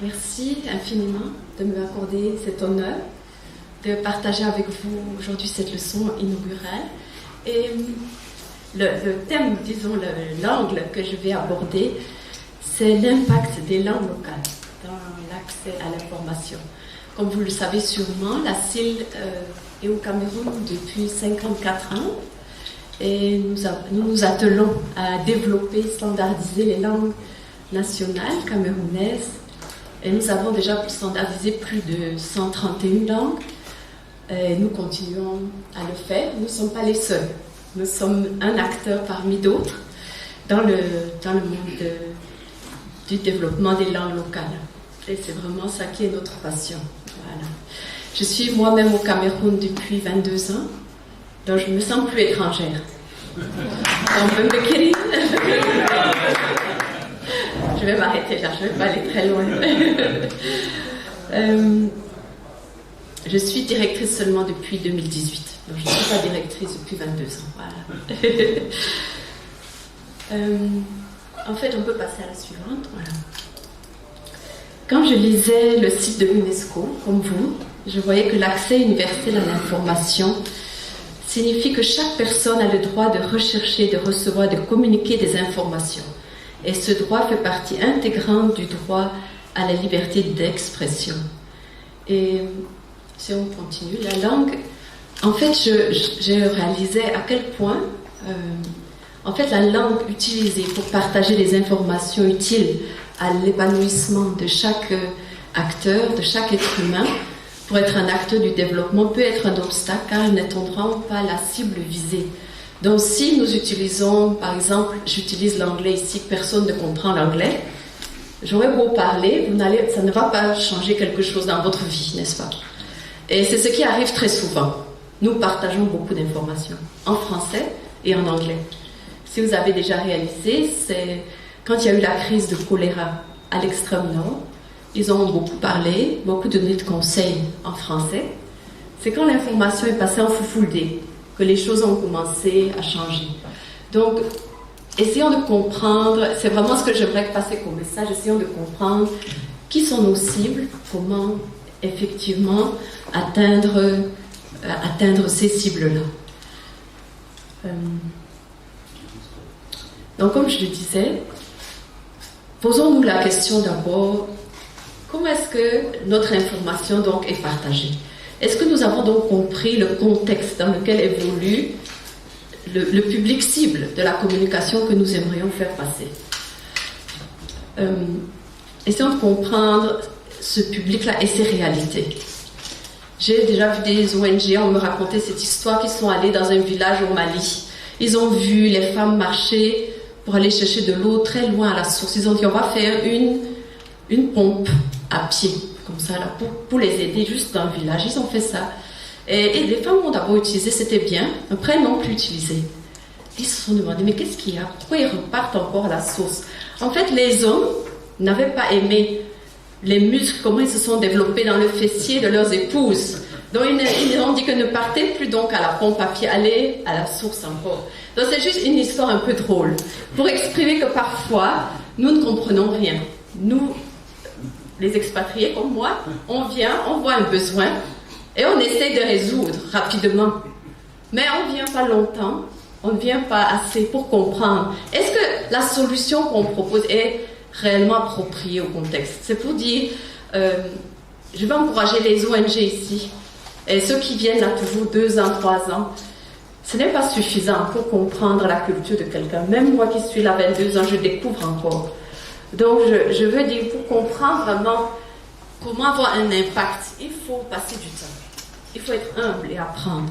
Merci infiniment de m'accorder cet honneur de partager avec vous aujourd'hui cette leçon inaugurale. Et le thème, disons, l'angle que je vais aborder, c'est l'impact des langues locales dans l'accès à l'information. Comme vous le savez sûrement, la CIL est au Cameroun depuis 54 ans et nous nous attelons à développer, standardiser les langues nationales camerounaises. Et nous avons déjà standardisé plus de 131 langues. Et nous continuons à le faire. Nous ne sommes pas les seuls. Nous sommes un acteur parmi d'autres dans le monde du développement des langues locales. Et c'est vraiment ça qui est notre passion. Voilà. Je suis moi-même au Cameroun depuis 22 ans, donc je ne me sens plus étrangère. Je vais m'arrêter là, je ne vais pas aller très loin. Je suis directrice seulement depuis 2018, donc je ne suis pas directrice depuis 22 ans. Voilà. En fait, on peut passer à la suivante. Voilà. Quand je lisais le site de l'UNESCO, comme vous, je voyais que l'accès universel à l'information signifie que chaque personne a le droit de rechercher, de recevoir, de communiquer des informations. Et ce droit fait partie intégrante du droit à la liberté d'expression. Et si on continue, la langue, en fait, j'ai réalisé à quel point, en fait, la langue utilisée pour partager les informations utiles à l'épanouissement de chaque acteur, de chaque être humain, pour être un acteur du développement, peut être un obstacle car elle n'atteindra pas la cible visée. Donc si nous utilisons, par exemple, j'utilise l'anglais ici, personne ne comprend l'anglais, j'aurais beau parler, ça ne va pas changer quelque chose dans votre vie, n'est-ce pas? Et c'est ce qui arrive très souvent. Nous partageons beaucoup d'informations, en français et en anglais. Si vous avez déjà réalisé, c'est quand il y a eu la crise de choléra à l'extrême nord, ils ont beaucoup parlé, beaucoup donné de conseils en français. C'est quand l'information est passée en foufoulde que les choses ont commencé à changer. Donc, essayons de comprendre, c'est vraiment ce que j'aimerais passer comme message, essayons de comprendre qui sont nos cibles, comment effectivement atteindre ces cibles-là. Donc, comme je le disais, posons-nous la question d'abord, comment est-ce que notre information donc est partagée? Est-ce que nous avons donc compris le contexte dans lequel évolue le public cible de la communication que nous aimerions faire passer? Essayons de comprendre ce public-là et ses réalités. J'ai déjà vu des ONG, on me racontait cette histoire, qu'ils sont allés dans un village au Mali. Ils ont vu les femmes marcher pour aller chercher de l'eau très loin à la source. Ils ont dit, on va faire une pompe à pied, comme ça, là, pour les aider juste dans le village. Ils ont fait ça. Et les femmes ont d'abord utilisé, c'était bien. Après, elles n'ont plus utilisé. Ils se sont demandé, mais qu'est-ce qu'il y a? Pourquoi ils repartent encore à la source? En fait, les hommes n'avaient pas aimé les muscles, comment ils se sont développés dans le fessier de leurs épouses. Donc, ils ont dit que ne partez plus donc à la pompe à pied, allez à la source encore. Donc, c'est juste une histoire un peu drôle, pour exprimer que parfois, nous ne comprenons rien. Nous, les expatriés comme moi, on vient, on voit un besoin et on essaie de résoudre rapidement. Mais on ne vient pas longtemps, on ne vient pas assez pour comprendre. Est-ce que la solution qu'on propose est réellement appropriée au contexte? C'est pour dire, je vais encourager les ONG ici, et ceux qui viennent là toujours 2 ans, 3 ans, ce n'est pas suffisant pour comprendre la culture de quelqu'un. Même moi qui suis là 22 ans, je découvre encore. Donc, je veux dire, pour comprendre vraiment comment avoir un impact, il faut passer du temps. Il faut être humble et apprendre.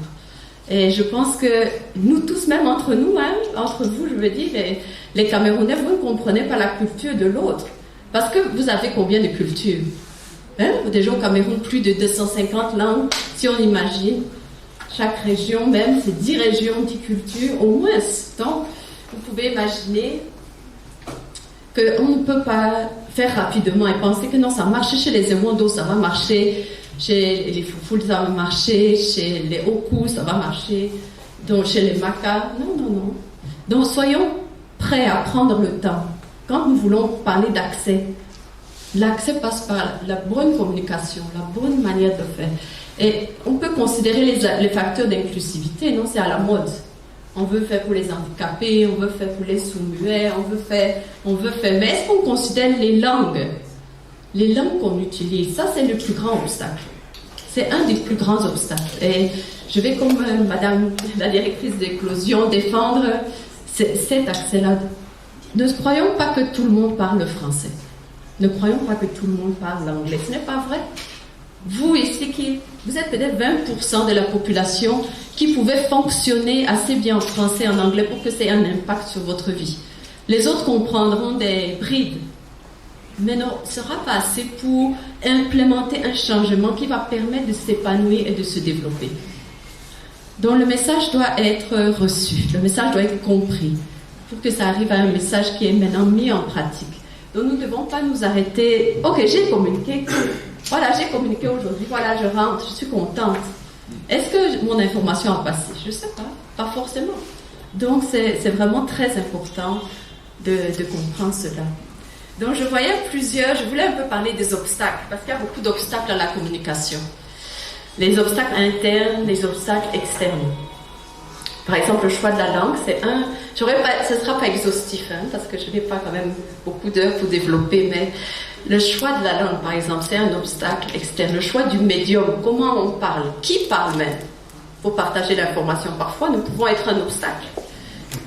Et je pense que nous tous, même entre nous, entre vous, je veux dire, les Camerounais, vous ne comprenez pas la culture de l'autre. Parce que vous avez combien de cultures? Déjà au Cameroun, plus de 250 langues, si on imagine. Chaque région, même, c'est 10 régions, 10 cultures, au moins. Donc, vous pouvez imaginer qu'on ne peut pas faire rapidement et penser que non, ça marche chez les Emondo, ça va marcher chez les Foufouls, ça va marcher chez les Oku, ça va marcher donc chez les Makas. Non. Donc soyons prêts à prendre le temps. Quand nous voulons parler d'accès L'accès passe par la bonne communication, la bonne manière de faire. Et on peut considérer les facteurs d'inclusivité, non, c'est à la mode. On veut faire pour les handicapés, on veut faire pour les sourds-muets, on veut faire. Mais est-ce qu'on considère les langues qu'on utilise? Ça, c'est le plus grand obstacle. C'est un des plus grands obstacles. Et je vais, comme Madame la directrice d'éclosion, défendre cet accès-là. Ne croyons pas que tout le monde parle le français. Ne croyons pas que tout le monde parle l'anglais. Ce n'est pas vrai. Vous ici, vous êtes peut-être 20% de la population qui pouvait fonctionner assez bien en français et en anglais pour que ça ait un impact sur votre vie. Les autres comprendront des brides, mais ne sera pas assez pour implémenter un changement qui va permettre de s'épanouir et de se développer. Donc le message doit être reçu, le message doit être compris, pour que ça arrive à un message qui est maintenant mis en pratique. Donc nous ne devons pas nous arrêter. Ok, j'ai communiqué. Voilà, j'ai communiqué aujourd'hui. Voilà, je rentre, je suis contente. Est-ce que mon information a passé? Je ne sais pas forcément. Donc c'est vraiment très important de comprendre cela. Donc je voulais un peu parler des obstacles, parce qu'il y a beaucoup d'obstacles à la communication. Les obstacles internes, les obstacles externes. Par exemple, le choix de la langue, ce ne sera pas exhaustif, parce que je n'ai pas quand même beaucoup d'heures pour développer, mais le choix de la langue, par exemple, c'est un obstacle externe. Le choix du médium, comment on parle, qui parle même, pour partager l'information. Parfois, nous pouvons être un obstacle.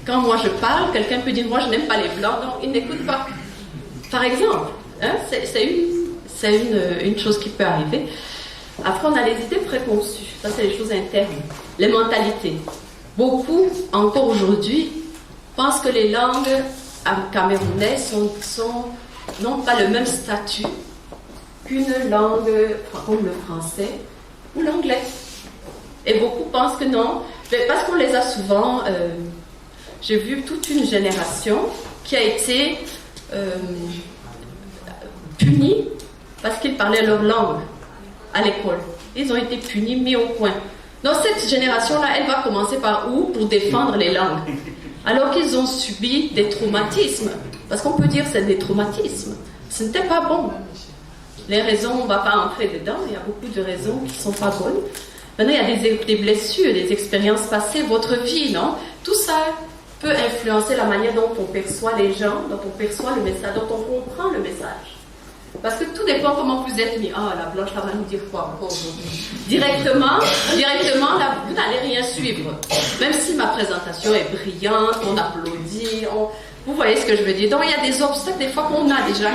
Quand moi je parle, quelqu'un peut dire, moi je n'aime pas les blancs, donc il n'écoute pas. Par exemple, c'est une chose qui peut arriver. Après, on a les idées préconçues. Ça, c'est les choses internes. Les mentalités. Beaucoup, encore aujourd'hui, pensent que les langues camerounaises n'ont pas le même statut qu'une langue comme le français ou l'anglais. Et beaucoup pensent que non, parce qu'on les a souvent... j'ai vu toute une génération qui a été punie parce qu'ils parlaient leur langue à l'école. Ils ont été punis, mis au coin. Donc cette génération-là, elle va commencer par où? Pour défendre les langues. Alors qu'ils ont subi des traumatismes. Parce qu'on peut dire que c'est des traumatismes. Ce n'était pas bon. Les raisons, on ne va pas entrer dedans. Il y a beaucoup de raisons qui ne sont pas bonnes. Maintenant, il y a des blessures, des expériences passées, votre vie, non? Tout ça peut influencer la manière dont on perçoit les gens, dont on perçoit le message, dont on comprend le message. Parce que tout dépend comment vous êtes mis. Ah, la blanche, là, va nous dire quoi encore aujourd'hui? Directement, là, vous n'allez rien suivre. Même si ma présentation est brillante, on applaudit, vous voyez ce que je veux dire. Donc, il y a des obstacles, des fois, qu'on a déjà.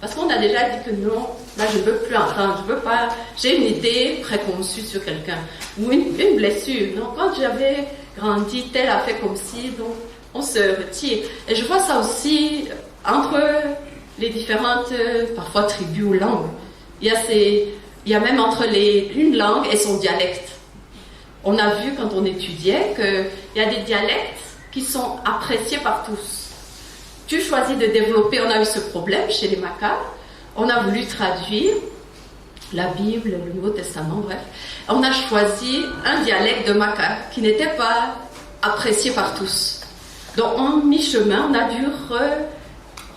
Parce qu'on a déjà dit que non, là, je ne veux plus entendre, je ne veux pas. J'ai une idée préconçue sur quelqu'un. Ou une blessure. Donc, quand j'avais grandi, tel a fait comme si, donc, on se retire. Et je vois ça aussi entre les différentes, parfois, tribus ou langues. Il y a même entre une langue et son dialecte. On a vu, quand on étudiait, qu'il y a des dialectes qui sont appréciés par tous. Tu choisis de développer, on a eu ce problème chez les Macas, on a voulu traduire la Bible, le Nouveau Testament, bref. On a choisi un dialecte de Maca qui n'était pas apprécié par tous. Donc en mi-chemin, on a dû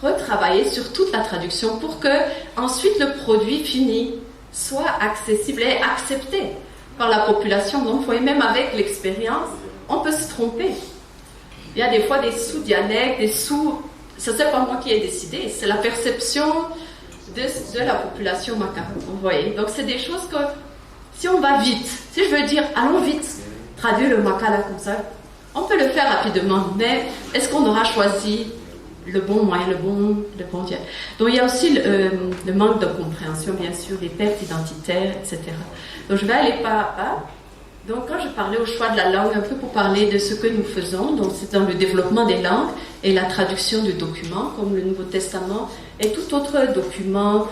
retravailler sur toute la traduction pour que ensuite le produit fini soit accessible et accepté par la population. Donc vous voyez, même avec l'expérience, on peut se tromper. Il y a des fois des sous-dialectes, ça c'est pas moi qui ai décidé, c'est la perception de la population macabre, vous voyez. Donc c'est des choses que, si on va vite, si je veux dire, allons vite, traduire le maca là comme ça, on peut le faire rapidement, mais est-ce qu'on aura choisi le bon moyen, le bon dialogue? Donc il y a aussi le manque de compréhension, bien sûr, les pertes identitaires, etc. Donc je vais aller pas à pas. Donc quand je parlais au choix de la langue, un peu pour parler de ce que nous faisons, donc c'est dans le développement des langues et la traduction de documents, comme le Nouveau Testament et tout autre document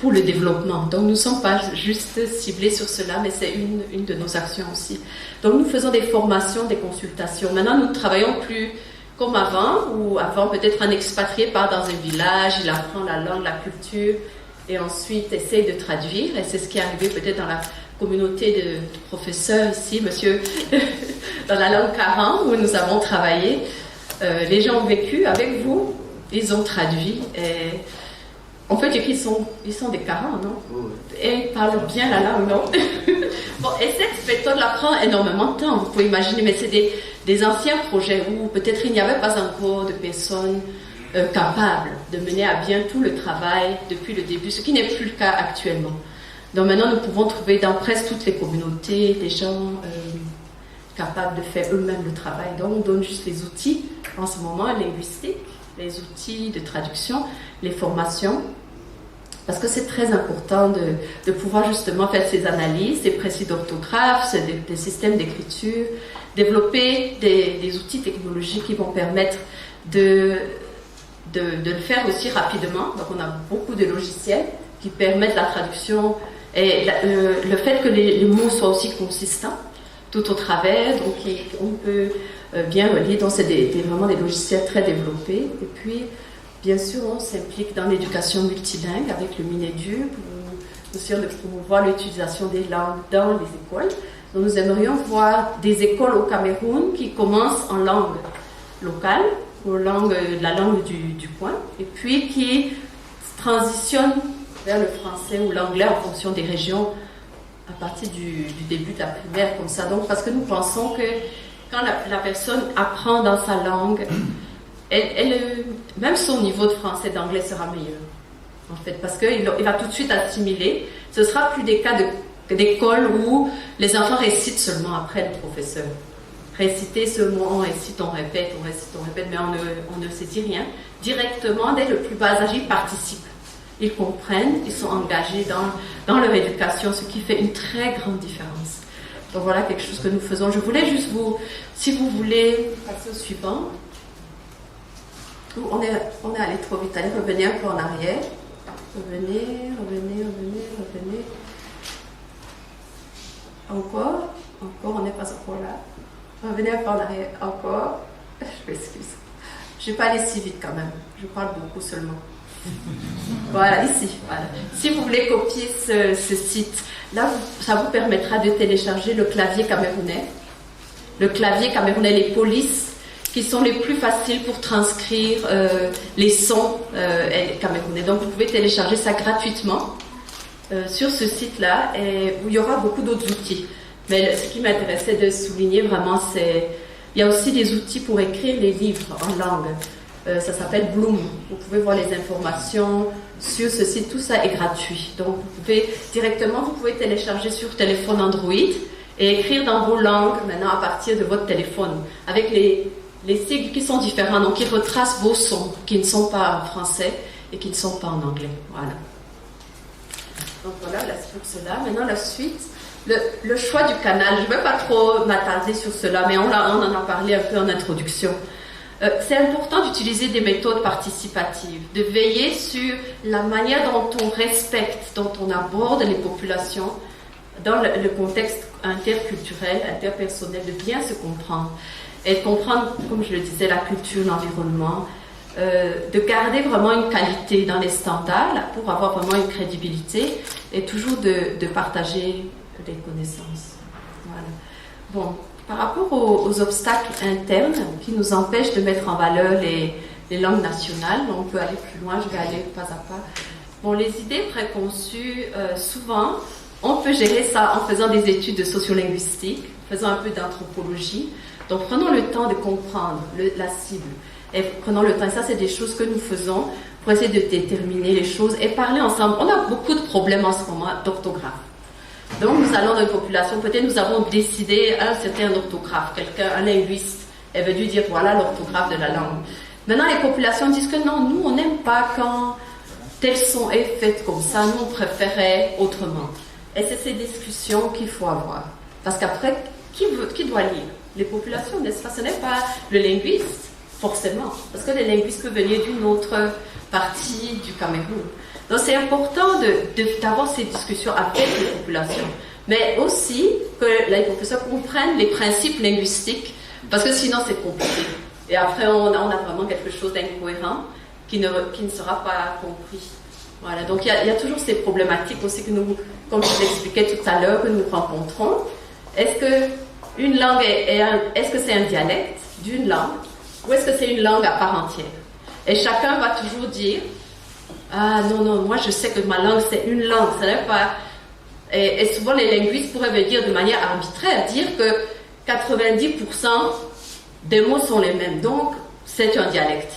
pour le développement. Donc nous ne sommes pas juste ciblés sur cela, mais c'est une de nos actions aussi. Donc nous faisons des formations, des consultations. Maintenant nous ne travaillons plus comme avant, où avant peut-être un expatrié part dans un village, il apprend la langue, la culture, et ensuite essaye de traduire, et c'est ce qui est arrivé peut-être dans la communauté de professeurs ici, monsieur, dans la langue Karan, où nous avons travaillé. Les gens ont vécu avec vous, ils ont traduit, et On peut dire qu'ils sont des carents, non? Et ils parlent bien la langue, non? Bon, et cette méthode-là prend énormément de temps, vous pouvez imaginer, mais c'est des anciens projets où peut-être il n'y avait pas encore de personnes capables de mener à bien tout le travail depuis le début, ce qui n'est plus le cas actuellement. Donc maintenant, nous pouvons trouver dans presque toutes les communautés des gens capables de faire eux-mêmes le travail. Donc on donne juste les outils, en ce moment, linguistiques, les outils de traduction, les formations, parce que c'est très important de pouvoir justement faire ces analyses, ces précis d'orthographe, des systèmes d'écriture, développer des outils technologiques qui vont permettre de le faire aussi rapidement. Donc on a beaucoup de logiciels qui permettent la traduction et le fait que les mots soient aussi consistants tout au travers, donc on peut bien relier, donc c'est vraiment des logiciels très développés. Et puis bien sûr on s'implique dans l'éducation multilingue avec le Minedu pour aussi de promouvoir l'utilisation des langues dans les écoles. Donc nous aimerions voir des écoles au Cameroun qui commencent en langue locale, la langue du coin, et puis qui transitionnent vers le français ou l'anglais en fonction des régions à partir du début de la primaire, comme ça. Donc, parce que nous pensons que quand la personne apprend dans sa langue, même son niveau de français et d'anglais sera meilleur, en fait, parce qu'il va tout de suite assimiler. Ce ne sera plus des cas d'école où les enfants récitent seulement après le professeur. Réciter ce mot, on récite, on répète, mais on ne saisit rien. Directement, dès le plus bas âge, ils participent. Ils comprennent, ils sont engagés dans leur éducation, ce qui fait une très grande différence. Donc voilà quelque chose que nous faisons. Je voulais juste si vous voulez passer au suivant. On est allé trop vite, allez, revenez un peu en arrière. Revenez. Encore, on n'est pas encore là. Revenez un peu en arrière, encore. Je m'excuse. Je ne vais pas aller si vite quand même. Je parle beaucoup seulement. Voilà, ici. Voilà. Si vous voulez copier ce site, là, ça vous permettra de télécharger le clavier camerounais. Le clavier camerounais, les polices, qui sont les plus faciles pour transcrire les sons camerounais. Donc, vous pouvez télécharger ça gratuitement sur ce site-là, où il y aura beaucoup d'autres outils. Mais ce qui m'intéressait de souligner vraiment, il y a aussi des outils pour écrire les livres en langue. Ça s'appelle Bloom. Vous pouvez voir les informations sur ce site. Tout ça est gratuit. Donc, vous pouvez télécharger sur téléphone Android et écrire dans vos langues maintenant à partir de votre téléphone avec les sigles qui sont différents. Donc, qui retracent vos sons qui ne sont pas en français et qui ne sont pas en anglais. Voilà. Donc, voilà pour cela. Maintenant, la suite. Le choix du canal, je ne vais pas trop m'attarder sur cela, mais on en a parlé un peu en introduction. C'est important d'utiliser des méthodes participatives, de veiller sur la manière dont on respecte, dont on aborde les populations dans le contexte interculturel, interpersonnel, de bien se comprendre. Et de comprendre, comme je le disais, la culture, l'environnement, de garder vraiment une qualité dans les standards là, pour avoir vraiment une crédibilité et toujours de partager des connaissances. Voilà. Bon, par rapport aux obstacles internes qui nous empêchent de mettre en valeur les langues nationales, on peut aller plus loin, je vais aller pas à pas. Bon, les idées préconçues, souvent, on peut gérer ça en faisant des études de sociolinguistique, faisant un peu d'anthropologie. Donc, prenons le temps de comprendre la cible. Et prenons le temps, et ça, c'est des choses que nous faisons pour essayer de déterminer les choses et parler ensemble. On a beaucoup de problèmes en ce moment d'orthographe. Donc, nous allons dans une population, peut-être nous avons décidé, c'était un orthographe, un linguiste est venu dire voilà l'orthographe de la langue. Maintenant, les populations disent que non, nous, on n'aime pas quand tel son est fait comme ça, nous, on préférait autrement. Et c'est ces discussions qu'il faut avoir. Parce qu'après, qui doit lire? Les populations, n'est-ce pas? Ce n'est pas le linguiste, forcément, parce que le linguiste peut venir d'une autre partie du Cameroun. Donc c'est important d'avoir ces discussions avec les populations, mais aussi que les populations comprennent les principes linguistiques, parce que sinon c'est compliqué. Et après on a vraiment quelque chose d'incohérent qui ne sera pas compris. Voilà, donc il y a toujours ces problématiques aussi que nous, comme je l'expliquais tout à l'heure, que nous rencontrons. Est-ce que une langue est-ce que c'est un dialecte d'une langue ou est-ce que c'est une langue à part entière? Et chacun va toujours dire Ah non, non, moi je sais que ma langue c'est une langue, ça n'est pas... Et souvent les linguistes pourraient me dire de manière arbitraire, dire que 90% des mots sont les mêmes, donc c'est un dialecte.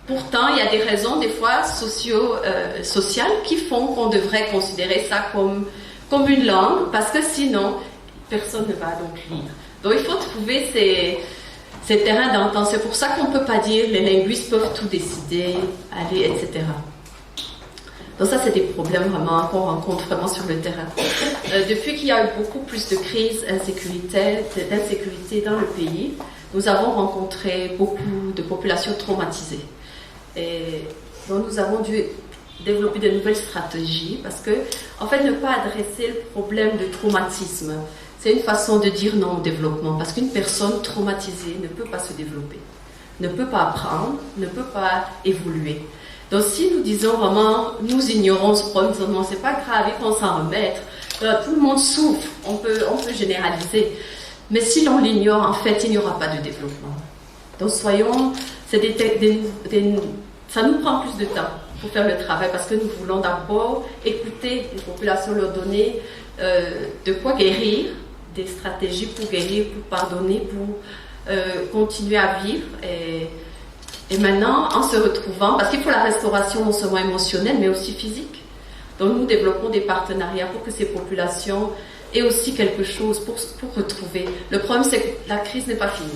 Pourtant, il y a des raisons des fois sociales qui font qu'on devrait considérer ça comme une langue, parce que sinon, personne ne va donc lire. Donc il faut trouver ces terrains d'entente. C'est pour ça qu'on ne peut pas dire les linguistes peuvent tout décider, aller, etc. Donc ça, c'est des problèmes vraiment qu'on rencontre vraiment sur le terrain. Depuis qu'il y a eu beaucoup plus de crises d'insécurité dans le pays, nous avons rencontré beaucoup de populations traumatisées. Et donc nous avons dû développer de nouvelles stratégies parce que, en fait, ne pas adresser le problème de traumatisme, c'est une façon de dire non au développement, parce qu'une personne traumatisée ne peut pas se développer, ne peut pas apprendre, ne peut pas évoluer. Donc si nous disons vraiment, nous ignorons ce problème, non, c'est pas grave, il faut s'en remettre, tout le monde souffre, on peut généraliser, mais si l'on l'ignore, en fait, il n'y aura pas de développement. Donc soyons, ça nous prend plus de temps pour faire le travail, parce que nous voulons d'abord écouter les populations, leur donner de quoi guérir, des stratégies pour guérir, pour pardonner, pour continuer à vivre. Et maintenant, en se retrouvant, parce qu'il faut la restauration non seulement émotionnelle, mais aussi physique. Donc nous développons des partenariats pour que ces populations aient aussi quelque chose pour retrouver. Le problème, c'est que la crise n'est pas finie.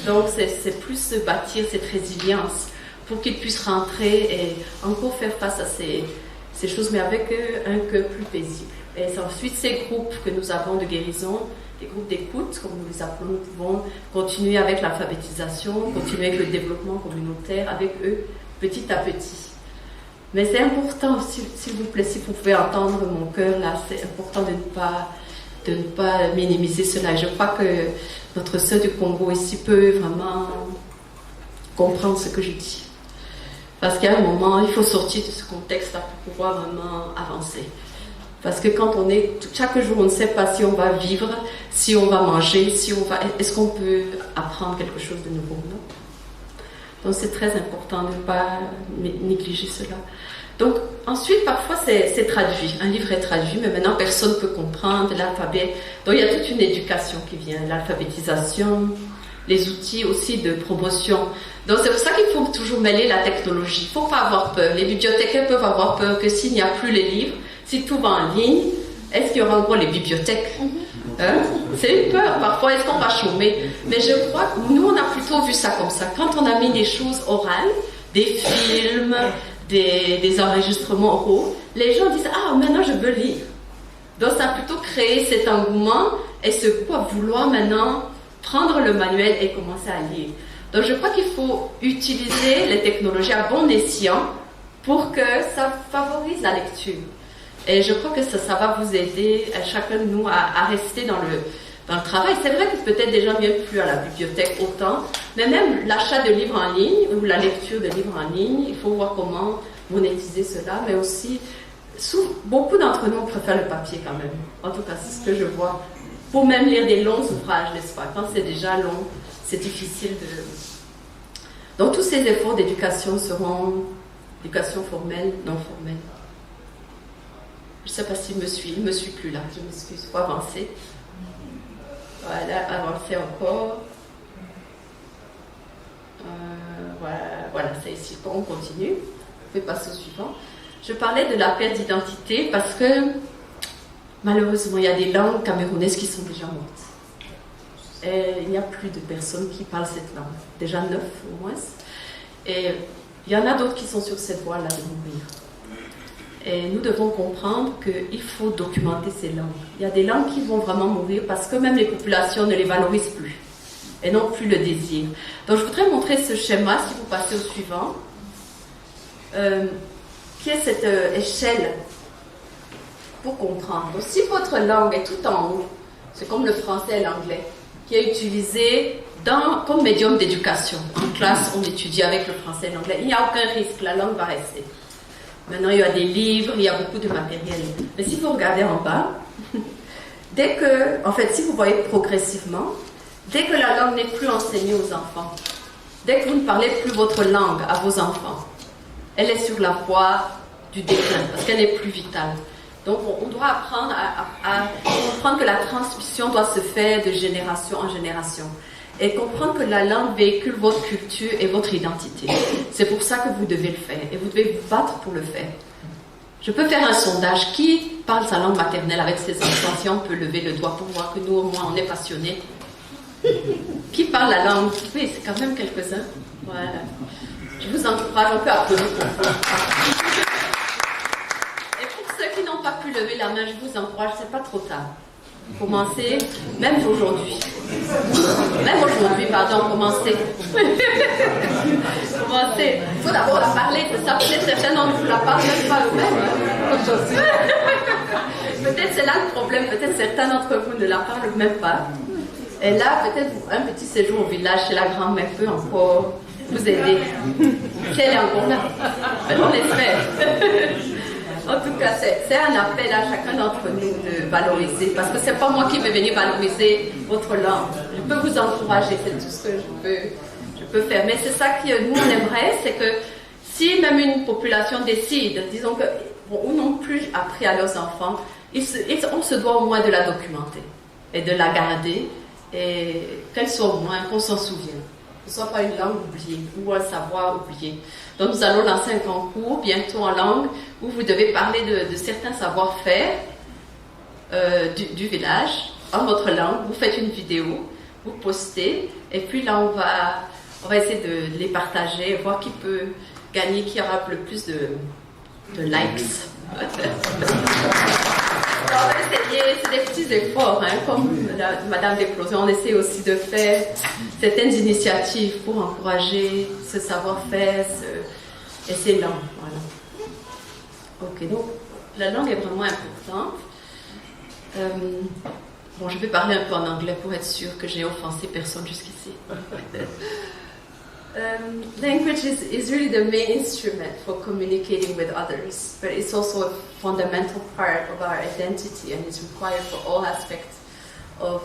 Donc c'est plus se bâtir cette résilience pour qu'ils puissent rentrer et encore faire face à ces choses, mais avec un cœur plus paisible. Et c'est ensuite ces groupes que nous avons de guérison, des groupes d'écoute, comme nous les appelons, nous pouvons continuer avec l'alphabétisation, continuer avec le développement communautaire, avec eux, petit à petit. Mais c'est important, s'il vous plaît, si vous pouvez entendre mon cœur là, c'est important de ne pas minimiser cela. Et je crois que notre sœur du Congo ici peut vraiment comprendre ce que je dis. Parce qu'à un moment, il faut sortir de ce contexte-là pour pouvoir vraiment avancer. Parce que quand on est, chaque jour, on ne sait pas si on va vivre, si on va manger, est-ce qu'on peut apprendre quelque chose de nouveau, non? Donc c'est très important de ne pas négliger cela. Donc ensuite, parfois c'est traduit, un livre est traduit, mais maintenant personne ne peut comprendre l'alphabet. Donc il y a toute une éducation qui vient, l'alphabétisation, les outils aussi de promotion. Donc c'est pour ça qu'il faut toujours mêler la technologie. Il ne faut pas avoir peur. Les bibliothécaires peuvent avoir peur que s'il n'y a plus les livres, si tout va en ligne, est-ce qu'il y aura encore les bibliothèques? C'est une peur. Parfois, est-ce qu'on va chômer? Mais je crois que nous, on a plutôt vu ça comme ça. Quand on a mis des choses orales, des films, des enregistrements oraux, les gens disent « Ah, maintenant je veux lire ». Donc ça a plutôt créé cet engouement et ce coup à vouloir maintenant prendre le manuel et commencer à lire. Donc je crois qu'il faut utiliser les technologies à bon escient pour que ça favorise la lecture. Et je crois que ça va vous aider, à chacun de nous, à rester dans le travail. C'est vrai que peut-être des gens ne viennent plus à la bibliothèque autant, mais même l'achat de livres en ligne ou la lecture de livres en ligne, il faut voir comment monétiser cela, mais aussi, beaucoup d'entre nous préfèrent le papier quand même. En tout cas, c'est ce que je vois. Pour même lire des longs ouvrages, n'est-ce pas? Quand c'est déjà long, c'est difficile de... Donc tous ces efforts d'éducation seront éducation formelle, non formelle. Je ne sais pas s'il me suit, il ne me suit plus là, je m'excuse, il faut avancer. Voilà, avancer encore. Voilà, c'est ici. On continue. On peut passer au suivant. Je parlais de la perte d'identité parce que malheureusement, il y a des langues camerounaises qui sont déjà mortes. Et il n'y a plus de personnes qui parlent cette langue. Déjà 9 au moins. Et il y en a d'autres qui sont sur cette voie-là de mourir. Et nous devons comprendre qu'il faut documenter ces langues. Il y a des langues qui vont vraiment mourir parce que même les populations ne les valorisent plus et n'ont plus le désir. Donc je voudrais montrer ce schéma, si vous passez au suivant, qui est cette échelle pour comprendre. Donc si votre langue est tout en haut, c'est comme le français et l'anglais, qui est utilisé comme médium d'éducation. En classe, on étudie avec le français et l'anglais. Il n'y a aucun risque, la langue va rester. Maintenant, il y a des livres, il y a beaucoup de matériel. Mais si vous regardez en bas, si vous voyez progressivement, dès que la langue n'est plus enseignée aux enfants, dès que vous ne parlez plus votre langue à vos enfants, elle est sur la voie du déclin, parce qu'elle n'est plus vitale. Donc on doit apprendre à comprendre que la transmission doit se faire de génération en génération. Et comprendre que la langue véhicule votre culture et votre identité. C'est pour ça que vous devez le faire. Et vous devez vous battre pour le faire. Je peux faire un sondage. Qui parle sa langue maternelle avec ses enfants? Si on peut lever le doigt pour voir que nous, au moins, on est passionnés. Qui parle la langue? Oui, c'est quand même quelques-uns. Voilà. Je vous encourage, on peut applaudir pour vous. Et pour ceux qui n'ont pas pu lever la main, je vous encourage, c'est pas trop tard. Commencez, même aujourd'hui. Commencez. Commencez. Il faut d'abord la parler, c'est ça. Peut-être certains d'entre vous la parlent même pas eux-mêmes. Peut-être c'est là le problème. Peut-être certains d'entre vous ne la parlent même pas. Et là, peut-être un petit séjour au village chez la grand-mère peut encore vous aider. Si elle est encore là. On l'espère. En tout cas, c'est un appel à chacun d'entre nous de valoriser, parce que c'est pas moi qui vais venir valoriser votre langue. Je peux vous encourager, c'est tout ce que je peux faire. Mais c'est ça que nous on aimerait, c'est que si même une population décide, disons que, ou non plus appris à leurs enfants, on se doit au moins de la documenter et de la garder, et qu'elle soit au moins, qu'on s'en souvienne. Que ce ne soit pas une langue oubliée ou un savoir oublié. Donc nous allons lancer un concours bientôt en langue où vous devez parler de certains savoir-faire du village en votre langue. Vous faites une vidéo, vous postez, et puis là on va essayer de les partager, voir qui peut gagner, qui aura le plus de likes. On va essayer, c'est des petits efforts, hein, comme Madame Desclosiers, on essaie aussi de faire certaines initiatives pour encourager ce savoir-faire et ces langues. Voilà. Ok, donc la langue est vraiment importante. Bon, je vais parler un peu en anglais pour être sûre que j'ai offensé personne jusqu'ici. Language is really the main instrument for communicating with others, but it's also a fundamental part of our identity and is required for all aspects of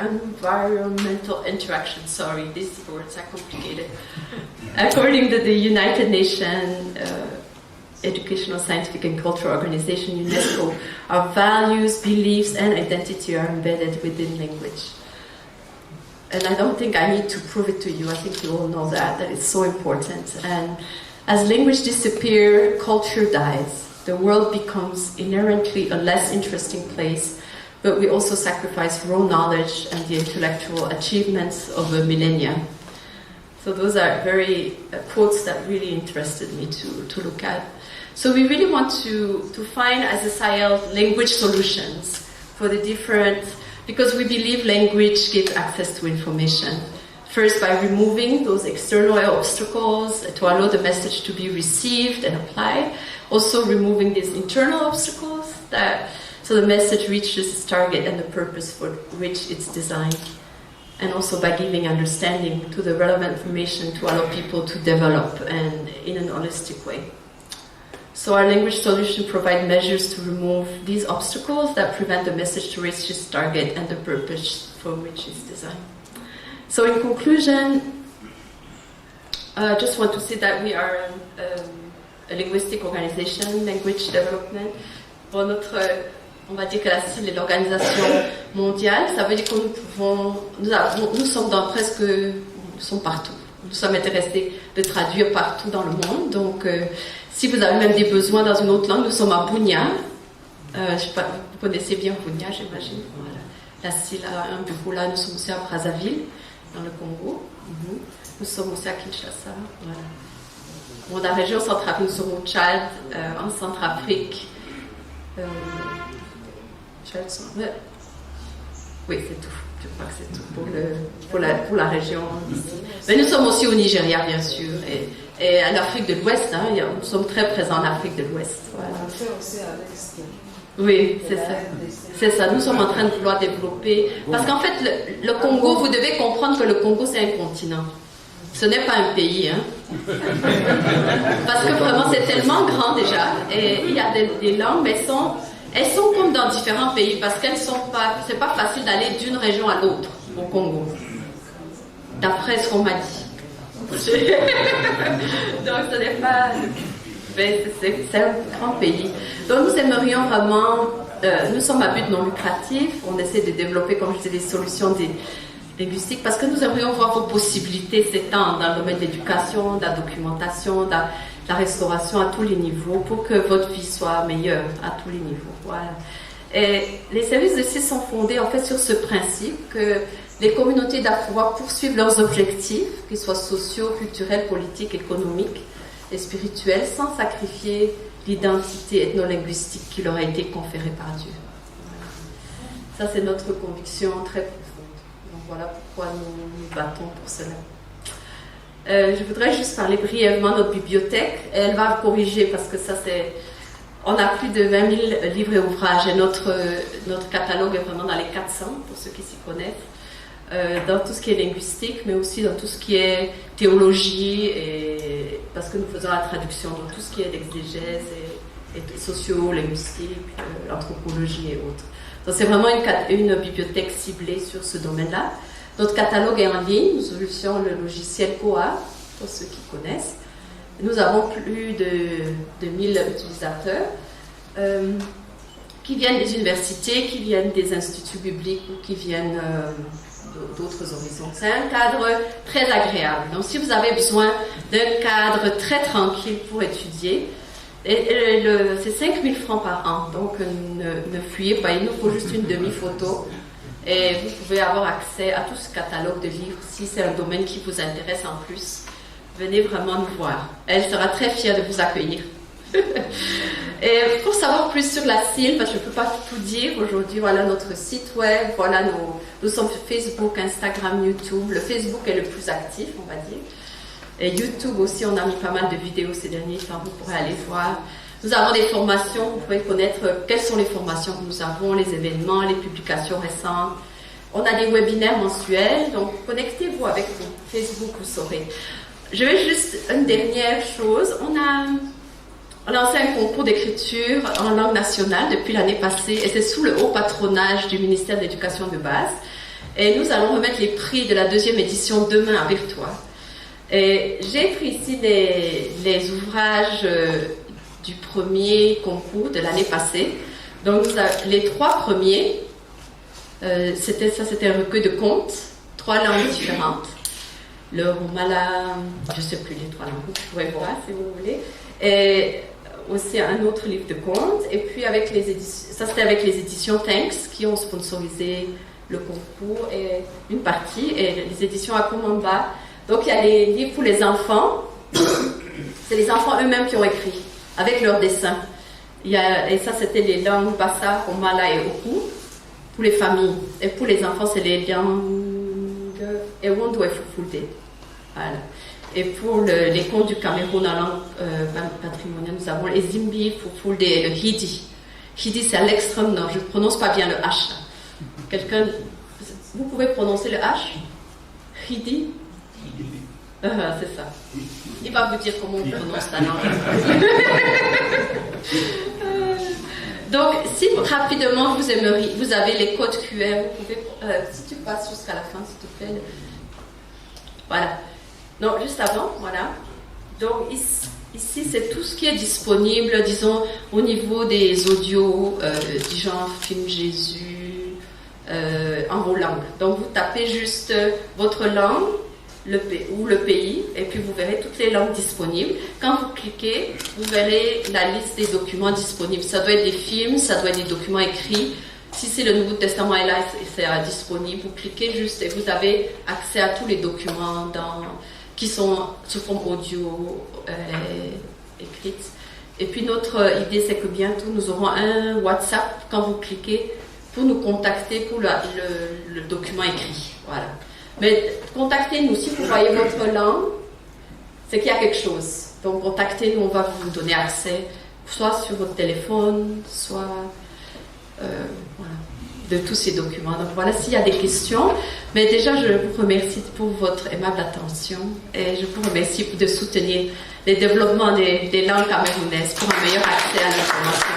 environmental interaction. Sorry, these words are complicated. According to the United Nations Educational, Scientific and Cultural Organization, UNESCO, our values, beliefs and identity are embedded within language. And I don't think I need to prove it to you. I think you all know that it's so important. And as language disappears, culture dies. The world becomes inherently a less interesting place, but we also sacrifice raw knowledge and the intellectual achievements of a millennia. So those are very quotes that really interested me to look at. So we really want to find as a SAIL language solutions for the different, because we believe language gives access to information. First, by removing those external obstacles to allow the message to be received and applied. Also removing these internal obstacles so the message reaches its target and the purpose for which it's designed. And also by giving understanding to the relevant information to allow people to develop and in an holistic way. So our language solution provides measures to remove these obstacles that prevent the message to reach its target and the purpose for which it's designed. So in conclusion, I just want to say that we are a linguistic organization, language development. Pour on va dire que la cible est l'organisation mondiale. Ça veut dire que nous sommes nous sommes partout. Nous sommes intéressés de traduire partout dans le monde. Donc, si vous avez même des besoins dans une autre langue, nous sommes à Bunia. Je sais pas, vous connaissez bien Bunia, j'imagine. Voilà. La CIL a un bureau là. Nous sommes aussi à Brazzaville, dans le Congo. Nous sommes aussi à Kinshasa. Voilà. Bon, dans la région Centrafrique, nous sommes au Tchad, en Centrafrique. Oui, c'est tout. Je crois que c'est tout pour la région ici. Mais nous sommes aussi au Nigeria, bien sûr, et en Afrique de l'Ouest. Hein, nous sommes très présents en Afrique de l'Ouest. Voilà. On fait aussi à l'Est. Oui, c'est ça. C'est ça. Nous sommes en train de vouloir développer. Parce qu'en fait, le Congo, vous devez comprendre que le Congo, c'est un continent. Ce n'est pas un pays. Hein. Parce que vraiment, c'est tellement grand déjà. Et il y a des langues, mais elles sont comme dans différents pays parce qu'elles sont pas. C'est pas facile d'aller d'une région à l'autre au Congo. D'après ce qu'on m'a dit. Donc ce n'est pas... C'est un grand pays. Donc nous aimerions vraiment... nous sommes à but non lucratif. On essaie de développer, comme je disais, des solutions linguistiques parce que nous aimerions voir vos possibilités s'étendre dans le domaine de l'éducation, de la documentation, de la restauration à tous les niveaux pour que votre vie soit meilleure à tous les niveaux. Voilà. Et les services de CIS sont fondés en fait sur ce principe que les communautés doivent pouvoir poursuivre leurs objectifs, qu'ils soient sociaux, culturels, politiques, économiques et spirituels, sans sacrifier l'identité ethno-linguistique qui leur a été conférée par Dieu. Voilà. Ça, c'est notre conviction très profonde. Donc voilà pourquoi nous battons pour cela. Je voudrais juste parler brièvement de notre bibliothèque. Elle va corriger parce que ça, c'est... On a plus de 20 000 livres et ouvrages et notre catalogue est vraiment dans les 400, pour ceux qui s'y connaissent, dans tout ce qui est linguistique, mais aussi dans tout ce qui est théologie, et, parce que nous faisons la traduction dans tout ce qui est l'exégèse et socio-linguistique, l'anthropologie et autres. Donc c'est vraiment une bibliothèque ciblée sur ce domaine-là. Notre catalogue est en ligne, nous utilisons le logiciel Koha, pour ceux qui connaissent. Nous avons plus de 1000 utilisateurs qui viennent des universités, qui viennent des instituts bibliques ou qui viennent d'autres horizons. C'est un cadre très agréable. Donc si vous avez besoin d'un cadre très tranquille pour étudier, c'est 5 000 francs par an. Donc ne fuyez pas, il nous faut juste une demi-photo. Et vous pouvez avoir accès à tout ce catalogue de livres si c'est un domaine qui vous intéresse en plus. Venez vraiment nous voir. Elle sera très fière de vous accueillir. Et pour savoir plus sur la CIL, parce que je ne peux pas tout dire aujourd'hui, voilà notre site web, voilà nous sommes sur Facebook, Instagram, YouTube. Le Facebook est le plus actif, on va dire. Et YouTube aussi, on a mis pas mal de vidéos ces derniers temps, vous pourrez aller voir. Nous avons des formations, vous pouvez connaître quelles sont les formations que nous avons, les événements, les publications récentes. On a des webinaires mensuels, donc connectez-vous avec nous. Facebook, vous saurez. Je vais juste une dernière chose. On a lancé un concours d'écriture en langue nationale depuis l'année passée et c'est sous le haut patronage du ministère de l'Éducation de base. Et nous allons remettre les prix de la 2e édition demain à Virtois. Et j'ai pris ici les ouvrages du premier concours de l'année passée. Donc les 3 premiers, c'était un recueil de contes, 3 langues différentes. Le Romala, je ne sais plus les 3 langues, vous pouvez voir si vous voulez. Et aussi un autre livre de contes. Et puis avec les éditions, ça c'était avec les éditions Thanks qui ont sponsorisé le concours et une partie, et les éditions Akomamba. Donc il y a les livres pour les enfants. C'est les enfants eux-mêmes qui ont écrit, avec leurs dessins. Et ça c'était les langues Bassa, Romala et Oku, pour les familles. Et pour les enfants c'est les langues et Wondo et Fufulde. Voilà. Et pour les contes du Cameroun en langue patrimoniale, nous avons les Zimbi, Fufulde et le Hidi. Hidi, c'est à l'extrême nord. Je ne prononce pas bien le H. Quelqu'un, vous pouvez prononcer le H? Hidi? C'est ça. Il va vous dire comment on prononce la langue. Donc, si rapidement vous avez les codes QR, vous pouvez, si tu passes jusqu'à la fin, s'il te plaît. Voilà. Donc, juste avant, voilà. Donc, ici, c'est tout ce qui est disponible, disons, au niveau des audios, du genre Film Jésus, en vos langues. Donc, vous tapez juste votre langue, ou le pays, et puis vous verrez toutes les langues disponibles. Quand vous cliquez, vous verrez la liste des documents disponibles. Ça doit être des films, ça doit être des documents écrits. Si c'est le Nouveau Testament est là, c'est disponible. Vous cliquez juste et vous avez accès à tous les documents qui sont sous forme audio écrite. Et puis notre idée, c'est que bientôt nous aurons un WhatsApp quand vous cliquez pour nous contacter pour le document écrit. Voilà. Mais contactez-nous, si vous voyez votre langue, c'est qu'il y a quelque chose. Donc contactez-nous, on va vous donner accès, soit sur votre téléphone, soit voilà, de tous ces documents. Donc voilà, s'il y a des questions. Mais déjà, je vous remercie pour votre aimable attention et je vous remercie de soutenir le développement des langues camerounaises pour un meilleur accès à l'information.